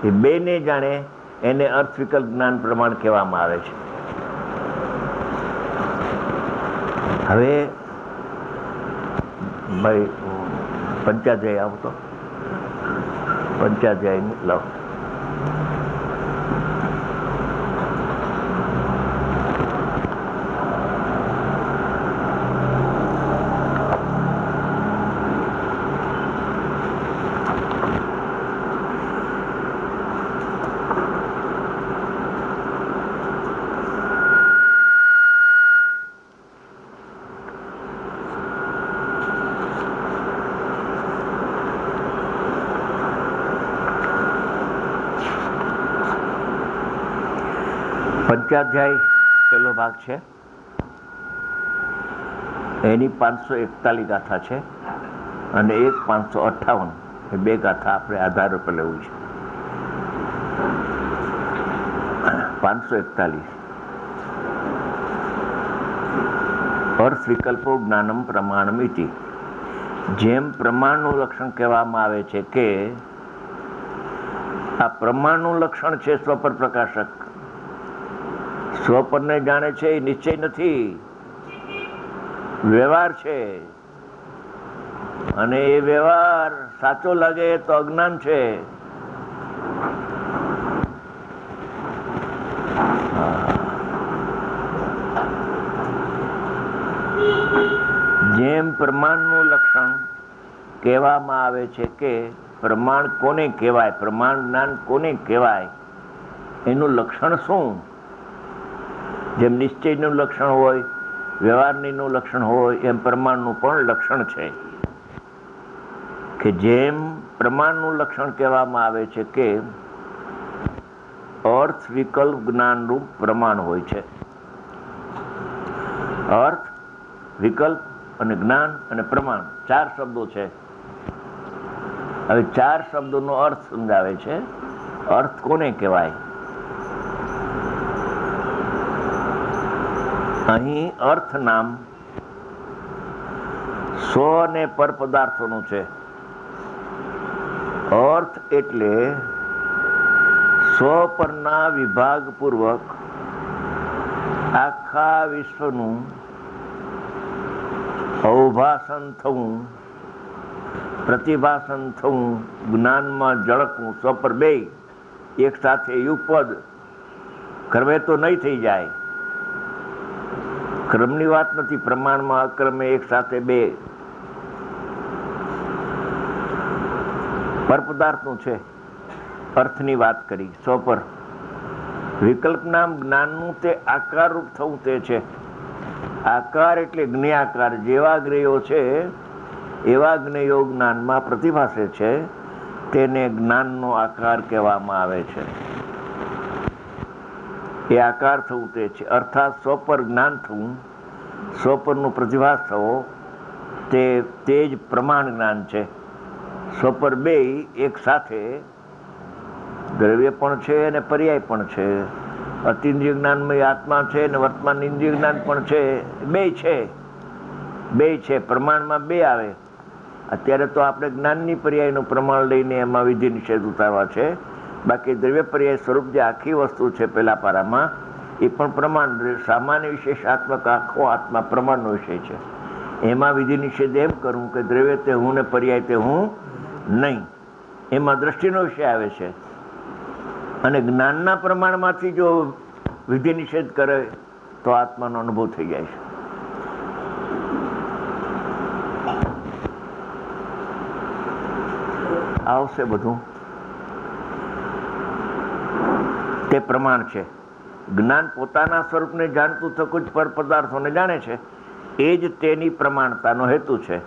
એ બેને જાણે એને અર્થ વિકલ્પ જ્ઞાન પ્રમાણ કહેવામાં આવે છે. હવે ભાઈ પંચાધ્યાય આવતો પંચાધ્યાય લાવ. પંચાધ્યાય પહેલો ભાગ છે, એની 541 ગાથા છે અને એક 558, એ બે ગાથા આપણે આધાર ઉપર લેવું છે. 541 અર્થ વિકલ્પો જ્ઞાનમ પ્રમાણમ ઇતિ. જેમ પ્રમાણનું લક્ષણ કહેવામાં આવે છે કે આ પ્રમાણનું લક્ષણ છે સ્વપર પ્રકાશક. સ્વપરને જાણે છે એ નિશ્ચય નથી, વ્યવહાર છે, અને એ વ્યવહાર સાચો લાગે તો અજ્ઞાન છે. જેમ પ્રમાણનું લક્ષણ કહેવામાં આવે છે કે પ્રમાણ કોને કહેવાય, પ્રમાણ જ્ઞાન કોને કહેવાય, એનું લક્ષણ શું? જેમ નિશ્ચયનું લક્ષણ હોય, વ્યવહારનું લક્ષણ હોય, એમ પ્રમાણનું પણ લક્ષણ છે. કે જેમ પ્રમાણનું લક્ષણ કહેવામાં આવે છે કે અર્થ વિકલ્પ જ્ઞાનરૂપ પ્રમાણ હોય છે. અર્થ, વિકલ્પ અને જ્ઞાન અને પ્રમાણ 4 શબ્દો છે. હવે 4 શબ્દોનો અર્થ સમજાવે છે. અર્થ કોને કહેવાય? અહીં અર્થ નામ સ્વ અને પર પદાર્થોનું છે. અર્થ એટલે સ્વ પરના વિભાગ પૂર્વક આખા વિશ્વનું અવભાષણ થવું, પ્રતિભાષણ થવું, જ્ઞાનમાં ઝળકવું. સ્વ પર બે એક સાથે યુગપદ કરવે તો નહીં થઈ જાય. ક્રમની વાત નથી, પ્રમાણમાં અક્રમે એક સાથે બે પર પદાર્થનું છે. અર્થની વાત કરી. સ્વ પર વિકલ્પ નામ જ્ઞાનનું તે આકાર રૂપ થવું તે છે. આકાર એટલે જ્ઞેયાકાર. જેવા જ્ઞેયો છે એવા જ્ઞેયો જ્ઞાનમાં પ્રતિભાસે છે, તેને જ્ઞાનનો આકાર કહેવામાં આવે છે. એ આકાર થવું તે છે. અર્થાત સ્વ પર જ્ઞાન થવું, સ્વ પરનું પ્રતિભાસ થવો, તે જ પ્રમાણ જ્ઞાન છે. સ્વ પર બે એક સાથે દ્રવ્ય પણ છે અને પર્યાય પણ છે. અતિન્દ્રિય જ્ઞાનમય આત્મા છે અને વર્તમાન ઇન્દ્રિય જ્ઞાન પણ છે. બે છે. પ્રમાણમાં બે આવે. અત્યારે તો આપણે જ્ઞાનની પર્યાયનું પ્રમાણ લઈને એમાં વિધિ નિષેધ ઉતારવા છે. બાકી દ્રવ્ય પર્યાય સ્વરૂપ જે આખી વસ્તુ છે પેલા પારામાં, એ પણ પ્રમાણ, સામાન્ય વિશેષાત્મક આખો આત્મા પ્રમાણનો વિષય છે. એમાં વિધિ નિષેધ એમ કરવું કે દ્રવ્ય તે હું ને પર્યાય તે હું નહીં, એમાં દ્રષ્ટિનો વિષય આવે છે. અને જ્ઞાનના પ્રમાણમાંથી જો વિધિ નિષેધ કરે તો આત્માનો અનુભવ થઈ જાય છે. આવશે બધું. તે પ્રમાણ છે. જ્ઞાન પોતાના સ્વરૂપને જાણતું થતું જ પર પદાર્થોને જાણે છે. એ જ તેની પ્રમાણતાનો હેતુ છે.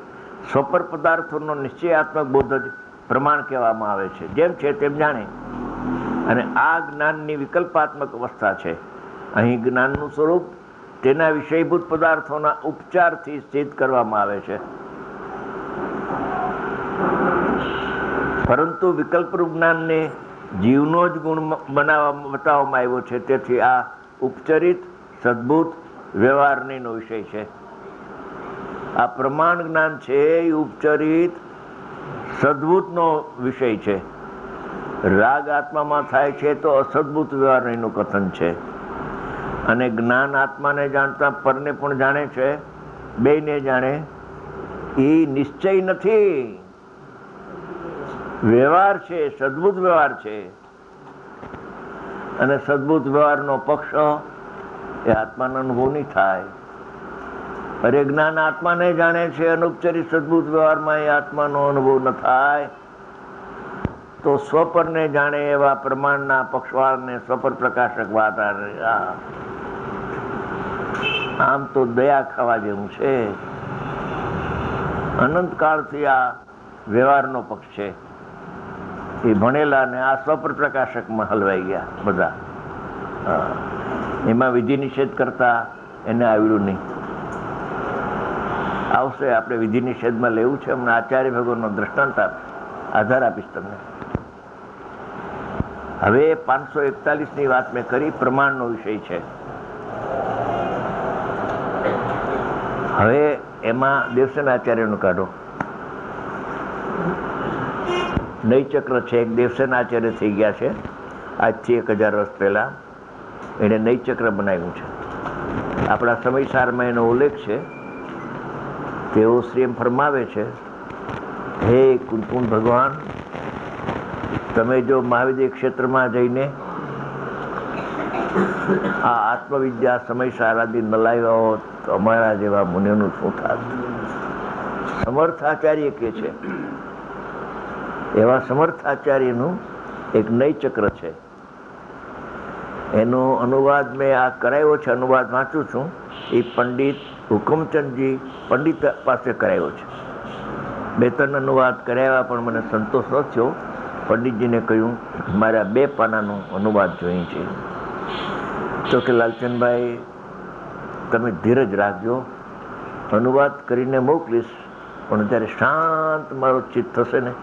સ્વપર પદાર્થોનો નિશ્ચયાત્મક બોધ જ પ્રમાણ કહેવામાં આવે છે. જેમ છે તેમ જાણે. અને આ જ્ઞાનની વિકલ્પાત્મક અવસ્થા છે. અહીં જ્ઞાનનું સ્વરૂપ તેના વિષયભૂત પદાર્થોના ઉપચારથી સ્થિત કરવામાં આવે છે. પરંતુ વિકલ્પરૂપ જ્ઞાનને જીવનો જ ગુણ બતાવવામાં આવ્યો છે. તેથી આ ઉપચરિત સદભૂત વ્યવહારનો વિષય છે. આ પ્રમાણ જ્ઞાન છે એ ઉપચરિત સદભૂતનો વિષય છે. રાગ આત્મામાં થાય છે તો અસદભૂત વ્યવહાર એનું કથન છે, અને જ્ઞાન આત્માને જાણતા પરને પણ જાણે છે, બેયને જાણે. એ નિશ્ચય નથી, વ્યવહાર છે, સદભૂત વ્યવહાર છે. અને સદભૂત વ્યવહારનો પક્ષ એ આત્માનો અનુભવ નહીં થાય. અરે જ્ઞાન આત્માને જાણે છે, અનુપચારી સદભૂત વ્યવહારમાં એ આત્માનો અનુભવ ન થાય. તો સ્વપરને જાણે એવા પ્રમાણના પક્ષવાળને સ્વપર પ્રકાશક વાત. આમ તો દયા ખાવા જેવું છે. અનંતકાળથી આ વ્યવહારનો પક્ષ છે. એ ભણેલા ને આ સ્વપર પ્રકાશકમાં હલવાઈ ગયા બધા. એમાં વિધિ નિષેધ કરતા એને આવડ્યું નહીં. આવશે, આપણે વિધિ નિષેધમાં લેવું છે. હમણાં આચાર્ય ભગવાનનો દ્રષ્ટાંત આધાર આપીશ તમને. હવે 541ની વાત મેં કરી, પ્રમાણનો વિષય છે. હવે એમાં દેવસેન આચાર્યનું કાઢો. નૈચક્ર છે, એક દેવસેન આચાર્ય થઈ ગયા છે આજથી 1000 વર્ષ પહેલા. એને નૈચક્ર બનાવ્યું છે. આપણા સમયસારમાં એનો ઉલ્લેખ છે. તેઓ શ્રી એમ ફરમાવે છે, હે કુંકુમ ભગવાન, તમે જો મહાવિદ્ય ક્ષેત્રમાં જઈને આ આત્મવિદ્યા સમયસાર આદિ ન લાવ્યા હોત તો અમારા જેવા મુનિઓનું શું થાત? સમર્થ આચાર્ય કે છે, એવા સમર્થ આચાર્યનું એક નૈચક્ર છે. એનો અનુવાદ મેં આ કરાવ્યો છે, અનુવાદ વાંચું છું. એ પંડિત હુકમચંદજી પંડિત પાસે કરાવ્યો છે. 2-3 અનુવાદ કરાવ્યા પણ મને સંતોષ ન થયો. પંડિતજીને કહ્યું મારે 2 પાનાનો અનુવાદ જોઈએ છે. તો કે લાલચંદભાઈ તમે ધીરજ રાખજો, અનુવાદ કરીને મોકલીશ, પણ જ્યારે શાંત મારું ચિત્ત થશે ને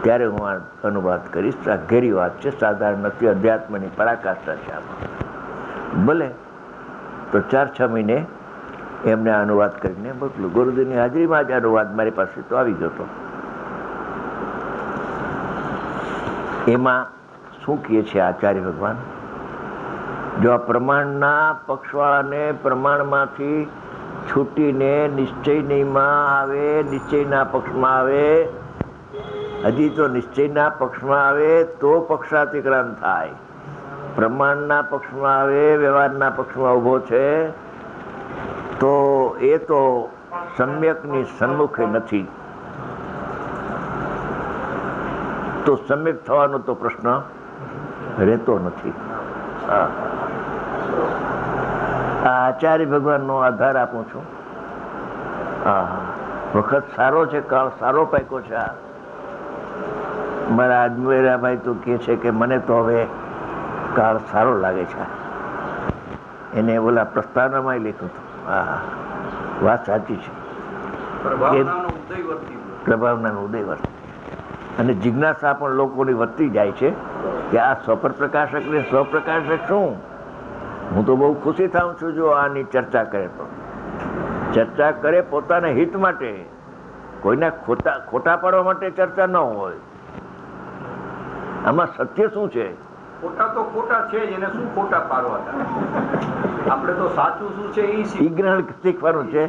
ત્યારે હું આ અનુવાદ કરીશ. આ ઘેરી વાત છે, સાધારણ નથી, અધ્યાત્મની પરાકાષ્ઠા છે આમાં. ભલે. તો 4-6 મહિને એમને આ અનુવાદ કરીને મોકલું. ગુરુદેવની હાજરીમાં જ અનુવાદ મારી પાસે તો આવી ગયો હતો. એમાં શું કહે છે આચાર્ય ભગવાન? જો આ પ્રમાણના પક્ષવાળાને પ્રમાણમાંથી છૂટીને નિશ્ચયમાં આવે, નિશ્ચયના પક્ષમાં આવે, હજી તો નિશ્ચયના પક્ષમાં આવે તો પક્ષાતિક્રમણ થાય. પ્રમાણના પક્ષમાં આવે, વ્યવહારના પક્ષમાં ઊભો છે તો એ તો સમ્યકની સન્મુખે નથી. તો સમ્યક થવાનો તો પ્રશ્ન રહેતો નથી. આ આચાર્ય ભગવાનનો આધાર આપું છું. વખત સારો છે, કાળ સારો પાક્યો છે. મારા આજમેરાભાઈ તો કહે છે કે મને તો હવે કાળ સારો લાગે છે. એને ઓલા પ્રસ્તાવનામાં લખ્યું હતું. વાત સાચી છે. પ્રભાવનાનો ઉદય વર્તી અને જિજ્ઞાસા પણ લોકોની વધતી જાય છે કે આ સ્વપર પ્રકાશક ને સ્વપ્રકાશક શું? હું તો બહુ ખુશી થાઉં છું જો આની ચર્ચા કરે તો. ચર્ચા કરે પોતાના હિત માટે, કોઈના ખોટા પાડવા માટે ચર્ચા ન હોય. આમાં સત્ય શું છે? ખોટા તો ખોટા છે જ, એને શું ખોટા પાડવા? આપણે તો સાચું શું છે એ ગ્રહણ શીખવાનું છે.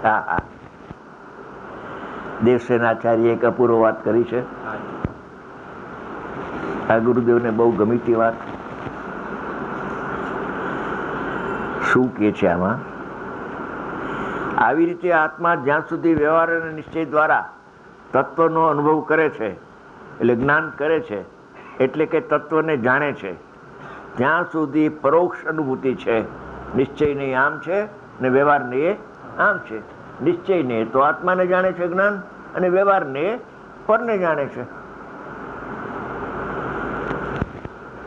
હા હા. દેવસેન આચાર્ય એક અપૂર્વ વાત કરી છે. આ ગુરુદેવને બહુ ગમી હતી વાત. શું કે છે આમાં? આવી રીતે આત્મા જ્યાં સુધી વ્યવહાર અને નિશ્ચય દ્વારા તત્વનો અનુભવ કરે છે, એટલે જ્ઞાન કરે છે, એટલે કે તત્વને જાણે છે, ત્યાં સુધી પરોક્ષ અનુભૂતિ છે. નિશ્ચયને આમ છે ને વ્યવહારને આમ છે. નિશ્ચયને તો આત્માને જાણે છે જ્ઞાન, અને વ્યવહારને પરને જાણે છે.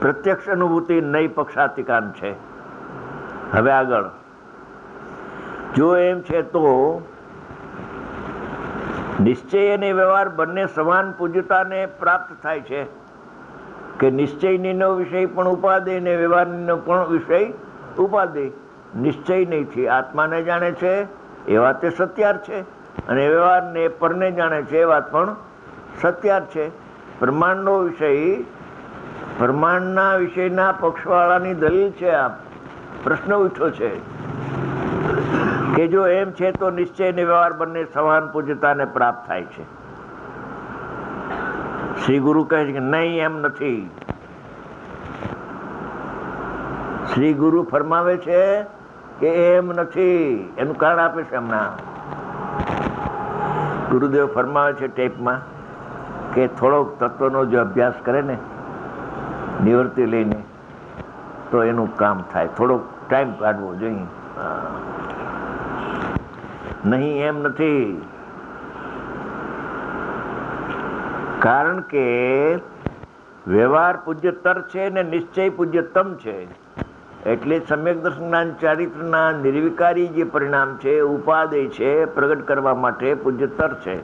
પ્રત્યક્ષ અનુભૂતિ નહીં પક્ષાતિકાન છે. હવે આગળ જો એમ છે તો નિશ્ચય અને વ્યવહાર બંને સમાન પૂજ્યતાને પ્રાપ્ત થાય છે કે નિશ્ચયનો વિષય પણ ઉપાધિ અને વ્યવહારનો પણ વિષય ઉપાધિ. નિશ્ચય નહીંથી આત્માને જાણે છે એ વાત સત્યાર છે, અને વ્યવહારને પરને જાણે છે એ વાત પણ સત્યાર છે. પ્રમાણનો વિષય, પ્રમાણના વિષયના પક્ષવાળાની દલીલ છે. આ પ્રશ્ન ઉઠ્યો છે કે જો એમ છે તો નિશ્ચય ને વ્યવહાર બંને સમાન પૂજ્યતાને પ્રાપ્ત થાય છે. શ્રી ગુરુ કહે છે કે નહીં, એમ નથી. શ્રી ગુરુ ફરમાવે છે કે એમ નથી. એનું કારણ આપે છે હમણાં. ગુરુદેવ ફરમાવે છે ટેપમાં કે થોડોક તત્વનો જો અભ્યાસ કરે ને નિવૃત્તિ લઈને તો એનું કામ થાય. થોડોક ટાઈમ કાઢવો જોઈએ. નહીં, એમ નથી. કારણ કે વ્યવહાર પૂજ્યતર છે ને નિશ્ચય પૂજ્યતમ છે. એટલે સમ્યક દર્શન જ્ઞાન ચારિત્રના નિર્વિકારી જે પરિણામ છે, ઉપાદેય છે, પ્રગટ કરવા માટે પૂજ્યતર છે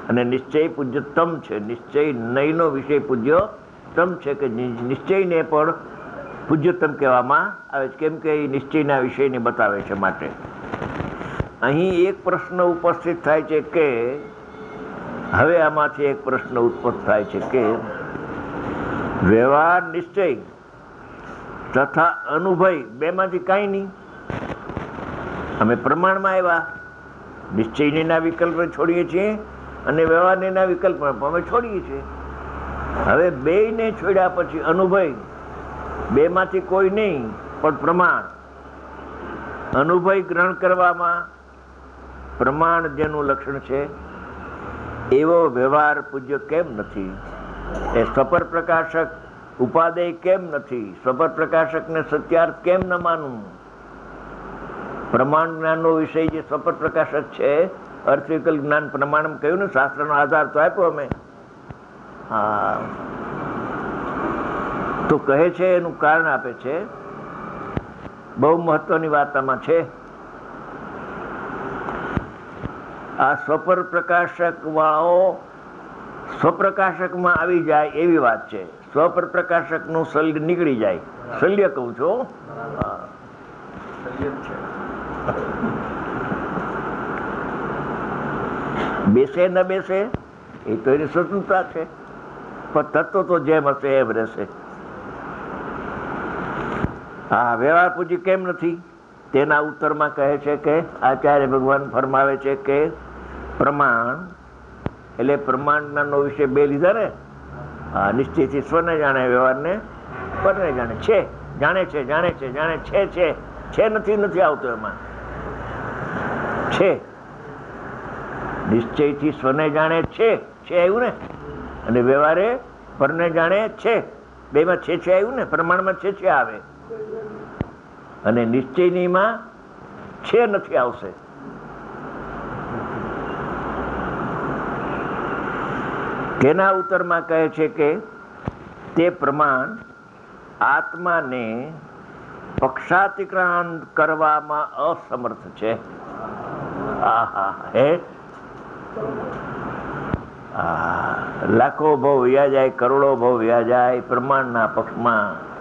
અને નિશ્ચય પૂજ્યતમ છે. નિશ્ચય નયનો વિષય પૂજ્યતમ છે કે નિશ્ચયને પણ પૂજ્યતમ કહેવામાં આવે છે, કેમ કે એ નિશ્ચયના વિષયને બતાવે છે. માટે અહીં એક પ્રશ્ન ઉપસ્થિત થાય છે કે હવે આમાંથી એક પ્રશ્ન ઉત્પન્ન થાય છે કે વ્યવહાર, નિશ્ચય તથા અનુભય બેમાંથી કાંઈ નહીં. અમે પ્રમાણમાં આવ્યા, નિશ્ચયના વિકલ્પ છોડીએ છીએ અને વ્યવહારના વિકલ્પ અમે છોડીએ છીએ. હવે બેયને છોડ્યા પછી અનુભય, બેમાંથી કોઈ નહીં પણ પ્રમાણ. અનુભય ગ્રહણ કરવામાં પ્રમાણ જેનું લક્ષણ છે એવો વ્યવહાર પૂજ્ય કેમ નથી? એ સ્વપર પ્રકાશક ઉપાદેય કેમ નથી? સ્વપર પ્રકાશકને સત્યાર્થ કેમ ન માનવું? પ્રમાણ જ્ઞાનનો વિષય જે સ્વપર પ્રકાશક છે, અર્થવિકલ્પ જ્ઞાન પ્રમાણ કહ્યું ને, શાસ્ત્રનો આધાર તો આપ્યો અમે. હા, તો કહે છે એનું કારણ આપે છે. બહુ મહત્વની વાત આમાં છે. આ સ્વપર પ્રકાશક વાળો સ્વપ્રકાશકમાં આવી જાય એવી વાત છે. સ્વપર પ્રકાશકનું શલ્ય નીકળી જાય. શલ્ય કહું છું. બેસે ન બેસે એ તો એની સ્વતંત્રતા છે, પણ તત્વ તો જેમ હશે એમ રહેશે. હા, વ્યવહાર પૂજ્ય કેમ નથી? તેના ઉત્તરમાં કહે છે કે આચાર્ય ભગવાન ફરમાવે છે કે પ્રમાણ એટલે પ્રમાણ જ્ઞાનનો વિષય બે લીધા ને. હા, નિશ્ચયથી સ્વને જાણે, વ્યવહારને પરને જાણે. છે, જાણે છે, જાણે છે, જાણે છે નથી, નથી આવતો એમાં. છે, નિશ્ચયથી સ્વને જાણે છે આવ્યું ને, અને વ્યવહારે પરને જાણે છે. બેમાં છે આવ્યું ને, પ્રમાણમાં છે આવે અને નિશ્ચયનીમાં છે નથી આવશે. તેના ઉત્તરમાં કહે છે કે તે પ્રમાણ આત્માને પક્ષાતિક્રાંત કરવામાં અસમર્થ છે. લાખો ભાવ વ્યા જાય, કરોડો ભાવ વ્યા જાય, પ્રમાણના પક્ષમાં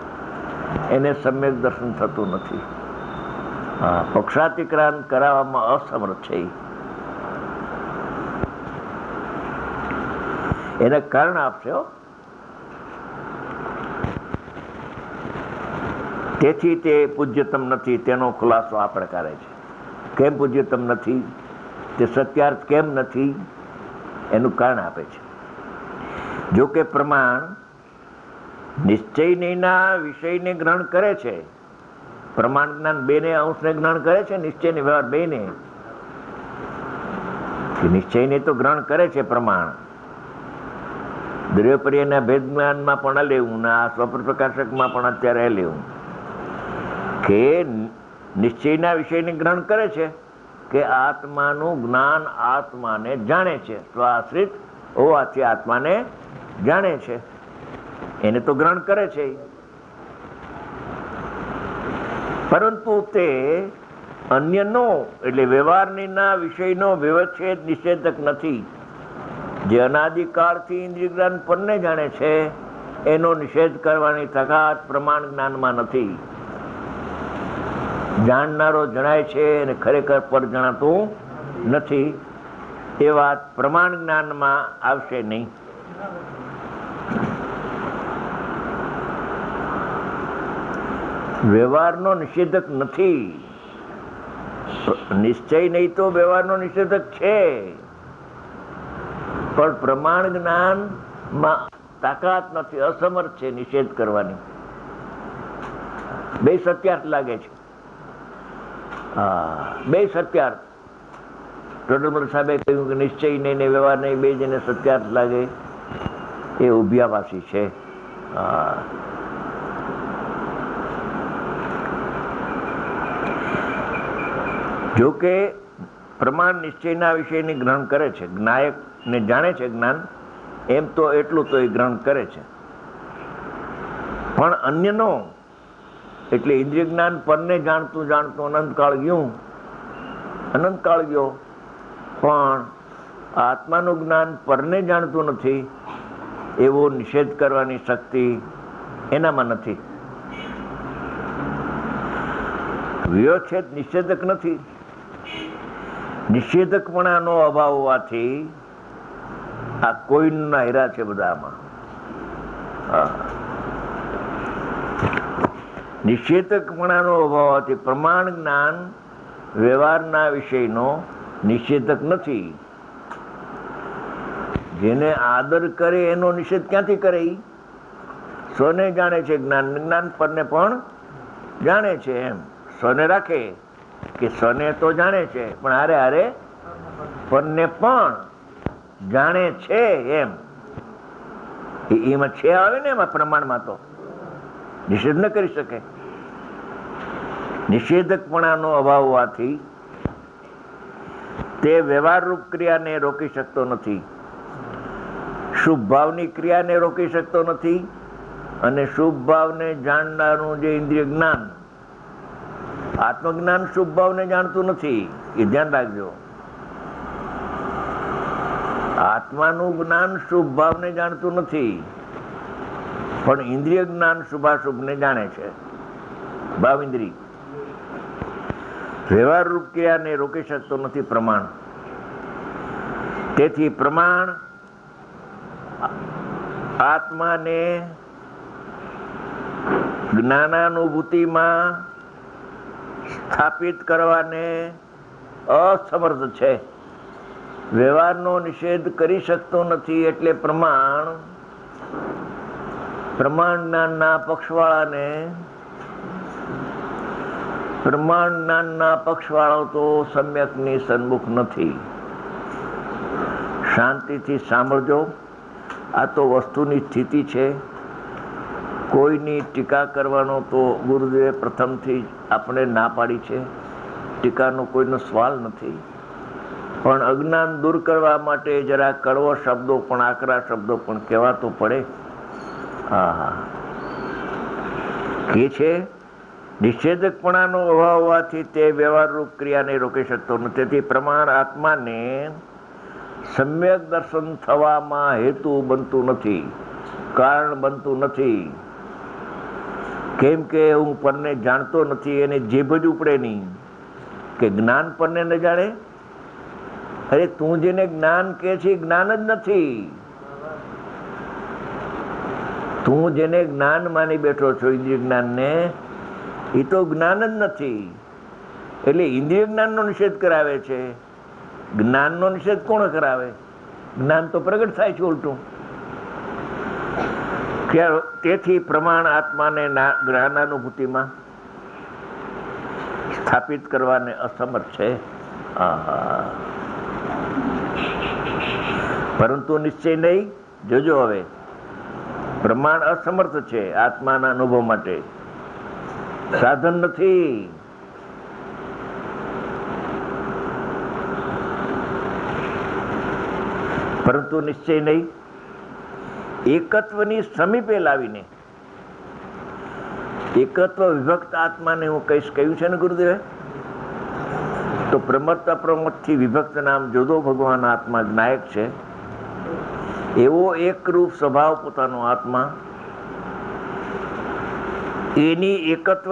એને સમ્યક દર્શન થતું નથી. પક્ષાતિક્રાંત કરાવવામાં અસમર્થ છે. એને કારણ આપશે. તેથી તે પૂજ્યતમ નથી. તેનો ખુલાસો આ પ્રકારે છે. કેમ પૂજ્યતમ નથી? તે સત્યાર્થ કેમ નથી? એનું કારણ આપે છે. જો કે પ્રમાણ નિશ્ચયના વિષયને ગ્રહણ કરે છે. પ્રમાણ જ્ઞાન બેને અંશને ગ્રહણ કરે છે, નિશ્ચય ને વ્યવહાર બેને. નિશ્ચયને તો ગ્રહણ કરે છે પ્રમાણ. દ્રવ્યપર્યના ભેદ જ્ઞાનમાં પણ લેવું ને આ સ્વપર પ્રકાશકમાં પણ અત્યારે લેવું કે નિશ્ચયના વિષયને ગ્રહણ કરે છે કે આત્માનું જ્ઞાન આત્માને જાણે છે. સ્વાશ્રિત હોવાથી આત્માને જાણે છે, એને તો ગ્રહણ કરે છે. પરંતુ તે અન્યનો એટલે વ્યવહારના વિષયનો વ્યવચ્છેદ નિષેધક નથી. જે અનાદિકાળથી ઇન્દ્રિય જ્ઞાન પરને જાણે છે એનો નિષેધ કરવાની તાકાત પ્રમાણ જ્ઞાનમાં નથી. જાણનારો જણાય છે અને ખરેખર પર જણાતું નથી એ વાત પ્રમાણ જ્ઞાનમાં આવશે નહીં. વ્યવહારનો નિષેધક નથી. નિશ્ચય નહીં તો વ્યવહારનો નિષેધક છે, પણ પ્રમાણ જ્ઞાનમાં તાકાત નથી, અસમર્થ છે નિષેધ કરવાની. બે સત્યાર્થ લાગે છે. બે સત્યાર્થ. ટોડરમલ સાહેબે કહ્યું કે નિશ્ચય નહીં ને વ્યવહાર નહીં, બે જેને સત્યાર્થ લાગે એ ઉભ્યાવાસી છે. જો કે પ્રમાણ નિશ્ચયના વિષયની ગ્રહણ કરે છે, જ્ઞાયક ને જાણે છે જ્ઞાન, એમ તો એટલું તો એ ગ્રહણ કરે છે. પણ અન્યનો એટલે ઇન્દ્રિય જ્ઞાન પરને જાણતું જાણતું અનંતકાળ ગયું, અનંતકાળ ગયો, પણ આત્માનું જ્ઞાન પરને જાણતું નથી, એવો નિષેધ કરવાની શક્તિ એનામાં નથી. વ્યવચ્છેદ નિષેધક નથી. નિષેધકપણાનો અભાવ હોવાથી આ કોઈના હીરા છે બધામાં. નિષેધકપણાનો અભાવ હોવાથી પ્રમાણ જ્ઞાન વ્યવહારના વિષયનો નિષેધક નથી. જેને આદર કરે એનો નિષેધ ક્યાંથી કરે? સ્વને જાણે છે જ્ઞાન, જ્ઞાન પરને પણ જાણે છે. એમ સ્વને રાખે કે સ્વને તો જાણે છે, પણ હારે હારે પરને પણ જાણે છે. એમ એમાં છે આવે ને, એમાં પ્રમાણમાં તો નિષેધ ન કરી શકે. નિષેધકપણાનો અભાવ હોવાથી તે વ્યવહાર રૂપ ક્રિયાને રોકી શકતો નથી, શુભ ભાવની ક્રિયાને રોકી શકતો નથી, અને શુભ ભાવને જાણનારું જે ઇન્દ્રિય જ્ઞાન, આત્મજ્ઞાન શુભ ભાવને જાણતું નથી. એ ધ્યાન રાખજો. આત્માનું જ્ઞાન શુભ ભાવને જાણતું નથી, પણ ઇન્દ્રિય જ્ઞાન શુભાશુભને જાણે છે. ભાવ ઇન્દ્રિય વ્યવહાર રૂપ ક્રિયાને રોકી શકતો નથી પ્રમાણ. તેથી પ્રમાણ આત્માને જ્ઞાનાનુભૂતિમાં સ્થાપિત કરવાને અસમર્થ છે. વ્યવહારનો નિષેધ કરી શકતો નથી. એટલે પ્રમાણ જ્ઞાનના પક્ષવાળો તો સમ્યકની સન્મુખ નથી. શાંતિથી સાંભળજો. આ તો વસ્તુની સ્થિતિ છે. કોઈની ટીકા કરવાનો તો ગુરુદેવે પ્રથમથી જ આપણે ના પાડી છે. ટીકાનો કોઈનો સવાલ નથી, પણ અજ્ઞાન દૂર કરવા માટે જરા કડવો શબ્દો પણ, આકરા શબ્દો પણ કહેવા તો પડે. એ છે નિષેધકપણાનો અભાવ હોવાથી તે વ્યવહાર રૂપ ક્રિયાને રોકી શકતો નથી. તેથી પ્રમાણ આત્માને સમ્યક દર્શન થવામાં હેતુ બનતું નથી, કારણ બનતું નથી. કેમ કે હું પરને જાણતો નથી, એને જીભ જ ઉપડે નહીં કે જ્ઞાન પરને ન જાણે. અરે તું જેને જ્ઞાન કહે છે જ્ઞાન જ નથી. તું જેને જ્ઞાન માની બેઠો છો ઇન્દ્રિય જ્ઞાનને, એ તો જ્ઞાન જ નથી. એટલે ઇન્દ્રિય જ્ઞાનનો નિષેધ કરાવે છે. જ્ઞાનનો નિષેધ કોણ કરાવે? જ્ઞાન તો પ્રગટ થાય છે ઉલટું. તેથી પ્રમાણ આત્માને જ્ઞાનાનુભૂતિમાં સ્થાપિત કરવાને અસમર્થ છે. પરંતુ નિશ્ચય નહીં. જોજો હવે, પ્રમાણ અસમર્થ છે આત્માના અનુભવ માટે. સાધન નથી. પરંતુ નિશ્ચય નહીં. એકત્વની સમીપે લાવીને, એકત્વ વિભક્ત આત્માને હું કહ્યું છે ને ગુરુદેવે, તો પ્રમત્ત અપ્રમત્તથી વિભક્ત નામ જુદો ભગવાન આત્મા જ્ઞાયક છે. એવો એકરૂપ સ્વભાવ પોતાનો આત્મા, એની એકત્વ